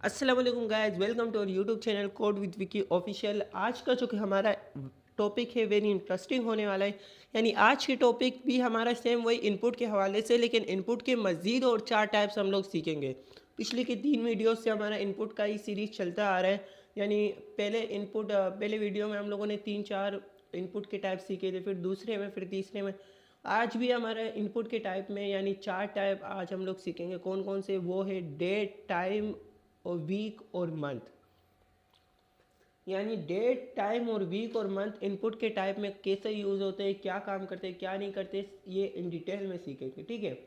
अस्सलाम वालेकुम guys, welcome to our YouTube channel code with Vicky official. आज का जो कि हमारा टॉपिक है वेरी इंटरेस्टिंग होने वाला है। यानी आज की टॉपिक भी हमारा सेम वही इनपुट के हवाले से, लेकिन इनपुट के मज़ीद और 4 टाइप्स हम लोग सीखेंगे। पिछले के 3 वीडियो से हमारा इनपुट का ही सीरीज़ चलता आ रहा है। यानी पहले वीडियो में हम लोगों ने 3-4 इनपुट के टाइप सीखे थे, फिर दूसरे में, फिर तीसरे में। आज भी हमारा इनपुट के टाइप में यानी 4 टाइप आज हम लोग सीखेंगे। कौन कौन से? वो है डेट, टाइम और वीक और मंथ। यानी डेट, टाइम और वीक और मंथ इनपुट के टाइप में कैसे यूज़ होते हैं, क्या काम करते हैं, क्या नहीं करते, ये इन डिटेल में सीखेंगे। ठीक है।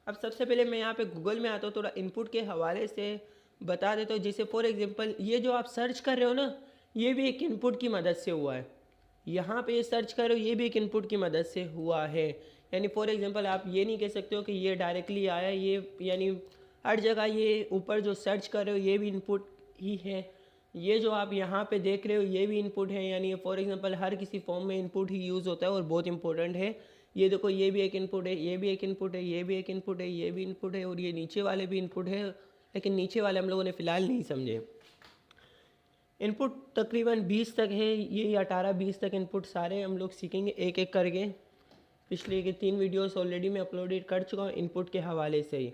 अब सबसे पहले मैं यहाँ पे गूगल में आता हूँ, थोड़ा इनपुट के हवाले से बता देता हूँ। जैसे फॉर एग्जांपल ये जो आप सर्च कर रहे हो ना, ये भी एक इनपुट की मदद से हुआ है। यहाँ पे ये सर्च कर रहे हो, ये भी एक इनपुट की मदद से हुआ है। यानी फॉर एग्जांपल आप ये नहीं कह सकते हो कि ये डायरेक्टली आया, ये यानी हर जगह ये ऊपर जो सर्च कर रहे हो ये भी इनपुट ही है। ये जो आप यहाँ पे देख रहे हो ये भी इनपुट है। यानी फॉर एग्जांपल हर किसी फॉर्म में इनपुट ही यूज़ होता है और बहुत इंपॉर्टेंट है। ये देखो, ये भी एक इनपुट है, ये भी एक इनपुट है, ये भी एक इनपुट है, ये भी इनपुट है और ये नीचे वाले भी इनपुट है, लेकिन नीचे वाले हम लोगों ने फ़िलहाल नहीं समझे। इनपुट तकरीबन 20 तक है, ये 18-20 तक इनपुट सारे हम लोग सीखेंगे एक एक करके। पिछले के 3 वीडियोस ऑलरेडी मैं अपलोडेड कर चुका हूँ इनपुट के हवाले से ही।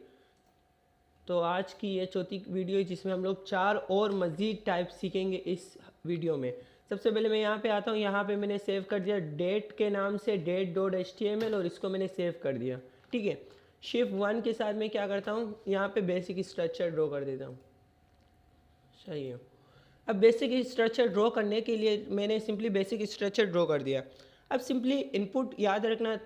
तो आज की ये चौथी वीडियो है जिसमें हम लोग 4 और मज़ीद टाइप सीखेंगे इस वीडियो में। सबसे पहले मैं यहाँ पे आता हूँ, यहाँ पे मैंने सेव कर दिया डेट के नाम से date.html और इसको मैंने सेव कर दिया। ठीक है। शिफ्ट 1 के साथ मैं क्या करता हूँ, यहाँ पे बेसिक स्ट्रक्चर ड्रॉ कर देता हूँ। सही है। अब बेसिक स्ट्रक्चर ड्रॉ करने के लिए मैंने सिंपली बेसिक स्ट्रक्चर ड्रॉ कर दिया। अब सिंपली इनपुट याद रखना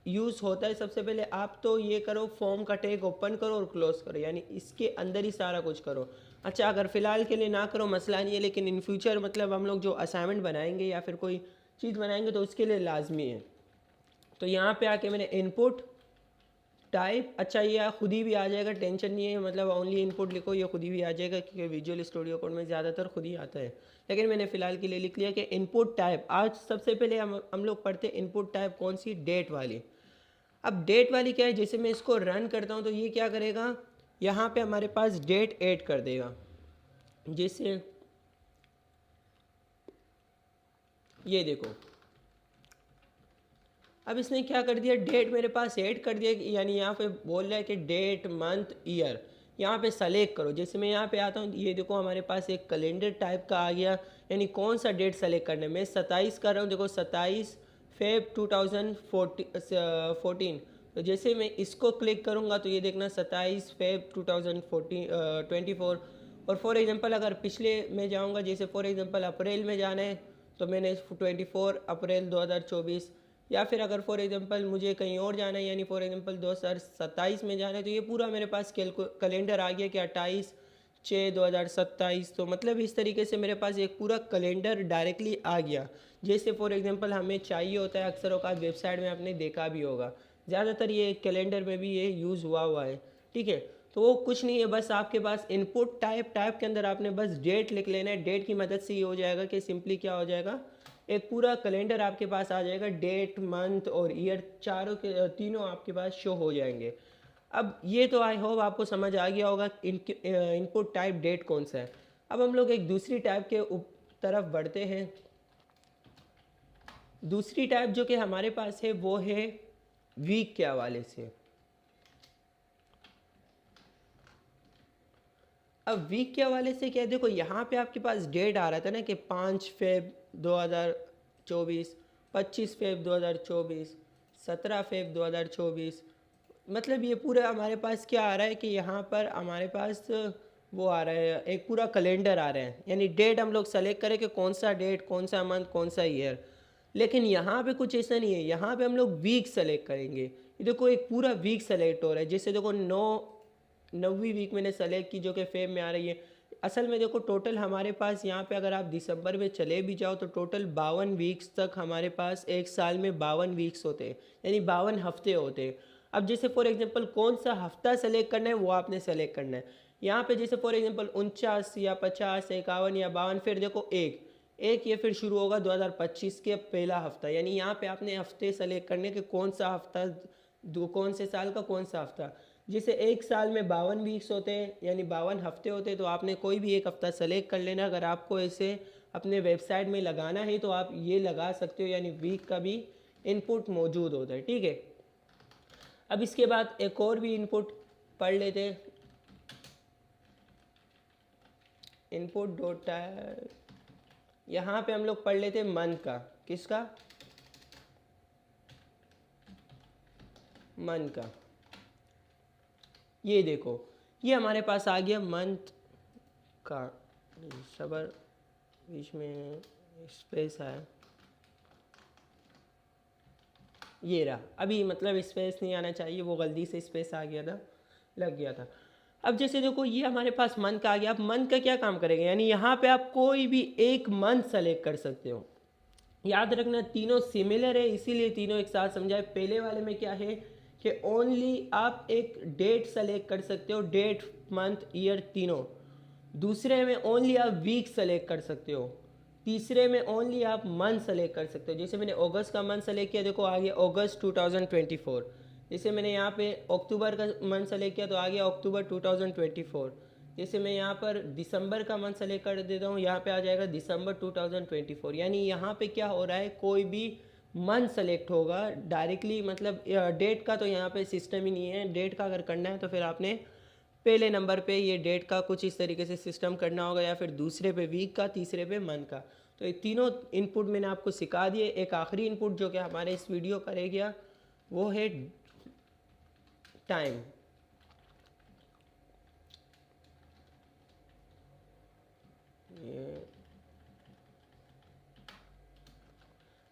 यूज़ होता है। सबसे पहले आप तो ये करो, फॉर्म का टैग ओपन करो और क्लोज़ करो, यानी इसके अंदर ही सारा कुछ करो। अच्छा, अगर फ़िलहाल के लिए ना करो मसला नहीं है, लेकिन इन फ्यूचर मतलब हम लोग जो असाइनमेंट बनाएंगे या फिर कोई चीज़ बनाएंगे तो उसके लिए लाजमी है। तो यहाँ पे आके मैंने इनपुट टाइप, अच्छा ये खुद ही भी आ जाएगा, टेंशन नहीं है। मतलब ओनली इनपुट लिखो, ये खुद ही भी आ जाएगा क्योंकि विजुअल स्टूडियो कोड में ज़्यादातर खुद ही आता है। लेकिन मैंने फ़िलहाल के लिए लिख लिया कि इनपुट टाइप। आज सबसे पहले हम लोग पढ़ते हैं इनपुट टाइप कौन सी, डेट वाली। अब डेट वाली क्या है, जैसे मैं इसको रन करता हूँ तो ये क्या करेगा, यहाँ पे हमारे पास डेट ऐड कर देगा। जैसे ये देखो, अब इसने क्या कर दिया, डेट मेरे पास ऐड कर दिया। यानी यहाँ पे बोल रहा है कि डेट, मंथ, ईयर यहाँ पे सेलेक्ट करो। जैसे मैं यहाँ पे आता हूँ, ये देखो हमारे पास एक कैलेंडर टाइप का आ गया। यानी कौन सा डेट सेलेक्ट करना है, मैं 27 कर रहा हूँ। देखो 27 फेब 2014। तो जैसे मैं इसको क्लिक करूँगा तो ये देखना 27 फेब 2024। और फॉर एग्जांपल अगर पिछले में जाऊँगा, जैसे फॉर एग्जांपल अप्रैल में जाना है तो मैंने 24 अप्रैल 2024। या फिर अगर फॉर एग्जांपल मुझे कहीं और जाना है, यानी फॉर एग्जांपल 2027 में जाना है, तो ये पूरा मेरे पास कैलेंडर आ गया कि 28/6/2027। तो मतलब इस तरीके से मेरे पास एक पूरा कैलेंडर डायरेक्टली आ गया। जैसे फॉर एग्जांपल हमें चाहिए होता है, अक्सर औकात वेबसाइट में आपने देखा भी होगा, ज़्यादातर ये कैलेंडर में भी ये यूज़ हुआ है। ठीक है। तो वो कुछ नहीं है, बस आपके पास इनपुट टाइप के अंदर आपने बस डेट लिख लेना है। डेट की मदद से ये हो जाएगा कि सिंपली क्या हो जाएगा, एक पूरा कैलेंडर आपके पास आ जाएगा। डेट, मंथ और ईयर तीनों आपके पास शो हो जाएंगे। अब ये तो आई होप आपको समझ आ गया होगा इनपुट टाइप डेट कौन सा है। अब हम लोग एक दूसरी टाइप के तरफ बढ़ते हैं। दूसरी टाइप जो कि हमारे पास है वो है वीक के हवाले से। अब वीक के हवाले से क्या है, देखो यहाँ पे आपके पास डेट आ रहा था ना कि 5 फेब 2024, 25 फेब 2024, 17 फेब 2024। मतलब ये पूरा हमारे पास क्या आ रहा है कि यहाँ पर हमारे पास वो आ रहा है, एक पूरा कैलेंडर आ रहा है। यानी डेट हम लोग सेलेक्ट करें कि कौन सा डेट, कौन सा मंथ, कौन सा ईयर। लेकिन यहाँ पे कुछ ऐसा नहीं है, यहाँ पे हम लोग वीक सेलेक्ट करेंगे। ये देखो एक पूरा वीक सेलेक्ट हो रहा है। जैसे देखो 9वीं वीक मैंने सेलेक्ट की जो कि फेब में आ रही है। असल में देखो टोटल हमारे पास यहाँ पे अगर आप दिसंबर में चले भी जाओ तो टोटल 52 वीक्स तक हमारे पास एक साल में 52 वीक्स होते हैं, यानी 52 हफ्ते होते हैं। अब जैसे फॉर एग्जांपल कौन सा हफ्ता सेलेक्ट करना है वो आपने सेलेक्ट करना है। यहाँ पे जैसे फॉर एग्जांपल 49 या 50, 51 या 52, फिर देखो एक ये फिर शुरू होगा 2025 के पहला हफ्ता। यानी यहाँ पे आपने हफ्ते सेलेक्ट करने के कौन सा हफ्ता, कौन से साल का कौन सा हफ्ता। जैसे एक साल में 52 वीक्स होते हैं यानी 52 हफ्ते होते हैं, तो आपने कोई भी एक हफ़्ता सेलेक्ट कर लेना। अगर आपको ऐसे अपने वेबसाइट में लगाना है तो आप ये लगा सकते हो, यानी वीक का भी इनपुट मौजूद होता है, ठीक है। अब इसके बाद एक और भी इनपुट पढ़ लेते हैं, इनपुट डॉट यहाँ पे हम लोग पढ़ लेते हैं मंथ का। किसका? मंथ का। ये देखो, ये हमारे पास आ गया मंथ का। सबर, बीच में स्पेस है, ये रहा। अभी मतलब स्पेस नहीं आना चाहिए, वो गलती से स्पेस आ गया था, लग गया था। अब जैसे देखो ये हमारे पास मंथ का आ गया। अब मंथ का क्या काम करेंगे, यानी यहाँ पे आप कोई भी एक मंथ सेलेक्ट कर सकते हो। याद रखना तीनों सिमिलर है, इसीलिए तीनों एक साथ समझाए। पहले वाले में क्या है कि ओनली आप एक डेट सेलेक्ट कर सकते हो, डेट, मंथ, ईयर तीनों। दूसरे में ओनली आप वीक सेलेक्ट कर सकते हो। तीसरे में ओनली आप मंथ सेलेक्ट कर सकते हो। जैसे मैंने अगस्त का मंथ सेलेक्ट किया, देखो आ गया अगस्त 2024। जैसे मैंने यहाँ पे अक्टूबर का मंथ सेलेक्ट किया तो आ गया अक्टूबर 2024। जैसे मैं यहाँ पर दिसंबर का मंथ सेलेक्ट कर देता हूँ, यहाँ पे आ जाएगा दिसंबर 2024। यानी यहाँ पे क्या हो रहा है, कोई भी मंथ सेलेक्ट होगा डायरेक्टली, मतलब डेट का तो यहाँ पे सिस्टम ही नहीं है। डेट का अगर करना है तो फिर आपने पहले नंबर पे ये डेट का कुछ इस तरीके से सिस्टम करना होगा, या फिर दूसरे पे वीक का, तीसरे पे मंथ का। तो ये तीनों इनपुट मैंने आपको सिखा दिए। एक आखिरी इनपुट जो कि हमारे इस वीडियो करेगा वो है टाइम।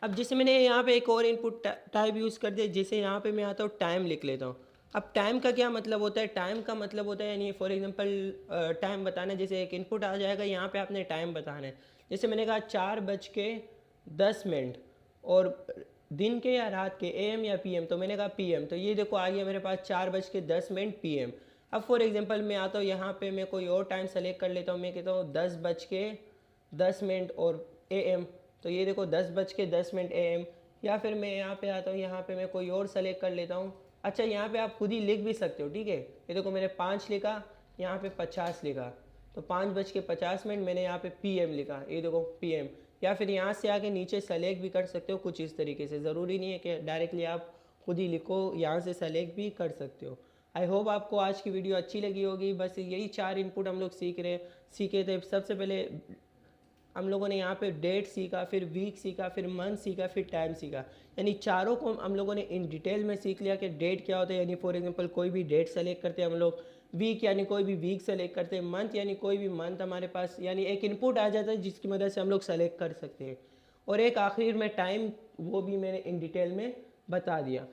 अब जैसे मैंने यहाँ पे एक और इनपुट टाइप यूज़ कर दिया, जैसे यहाँ पे मैं आता हूँ टाइम लिख लेता हूँ। अब टाइम का क्या मतलब होता है, टाइम का मतलब होता है यानी फॉर एग्जांपल टाइम बताना। जैसे एक इनपुट आ जाएगा, यहाँ पे आपने टाइम बताना है। जैसे मैंने कहा 4:10 और दिन के या रात के, AM या PM, तो मैंने कहा PM। तो ये देखो आ गया मेरे पास 4:10 PM। अब फॉर एग्जांपल मैं आता हूँ यहाँ पे, मैं कोई और टाइम सेलेक्ट कर लेता हूँ। मैं कहता हूँ 10:10 और AM। तो ये देखो 10:10 AM। या फिर मैं यहाँ पे आता हूँ, यहाँ पे मैं कोई और सेलेक्ट कर लेता हूँ। अच्छा, यहाँ पे आप खुद ही लिख भी सकते हो, ठीक है। ये देखो मैंने 5 लिखा, यहाँ पे 50 लिखा, तो 5:50 मैंने यहाँ पे PM लिखा, ये देखो PM। या फिर यहाँ से आके नीचे सेलेक्ट भी कर सकते हो कुछ इस तरीके से। ज़रूरी नहीं है कि डायरेक्टली आप खुद ही लिखो, यहाँ से सेलेक्ट भी कर सकते हो। आई होप आपको आज की वीडियो अच्छी लगी होगी। बस यही 4 इनपुट हम लोग सीखे थे। सबसे पहले हम लोगों ने यहाँ पे डेट सीखा, फिर वीक सीखा, फिर मंथ सीखा, फिर टाइम सीखा। यानी चारों को हम लोगों ने इन डिटेल में सीख लिया कि डेट क्या होता है। यानी फॉर एग्जांपल कोई भी डेट सेलेक्ट करते हैं हम लोग, वीक यानी कोई भी वीक सेलेक्ट करते हैं, मंथ यानी कोई भी मंथ हमारे पास, यानी एक इनपुट आ जाता है जिसकी मदद से हम लोग सेलेक्ट कर सकते हैं। और एक आखिर में टाइम, वो भी मैंने इन डिटेल में बता दिया।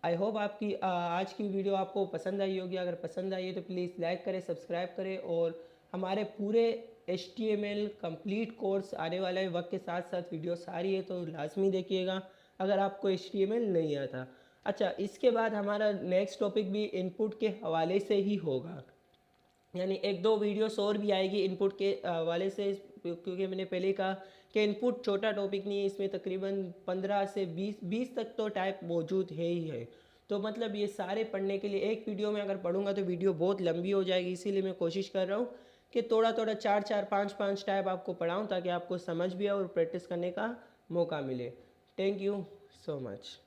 आई होप आपकी आज की वीडियो आपको पसंद आई होगी। अगर पसंद आई है तो प्लीज़ लाइक करें, सब्सक्राइब करें। और हमारे पूरे HTML कंप्लीट कोर्स आने वाला है, वक्त के साथ साथ वीडियो सारी है, तो लाजमी देखिएगा अगर आपको HTML नहीं आता। अच्छा, इसके बाद हमारा नेक्स्ट टॉपिक भी इनपुट के हवाले से ही होगा, यानी एक दो वीडियोस और भी आएगी इनपुट के हवाले से, क्योंकि मैंने पहले कहा कि इनपुट छोटा टॉपिक नहीं है, इसमें तकरीबन 15 से 20 तक तो टाइप मौजूद है ही है। तो मतलब ये सारे पढ़ने के लिए एक वीडियो में अगर पढ़ूंगा तो वीडियो बहुत लंबी हो जाएगी, इसीलिए मैं कोशिश कर रहा हूँ कि थोड़ा थोड़ा 4 4 5 5 टाइप आपको पढ़ाऊँ, ताकि आपको समझ भी आए और प्रैक्टिस करने का मौका मिले। Thank you so much.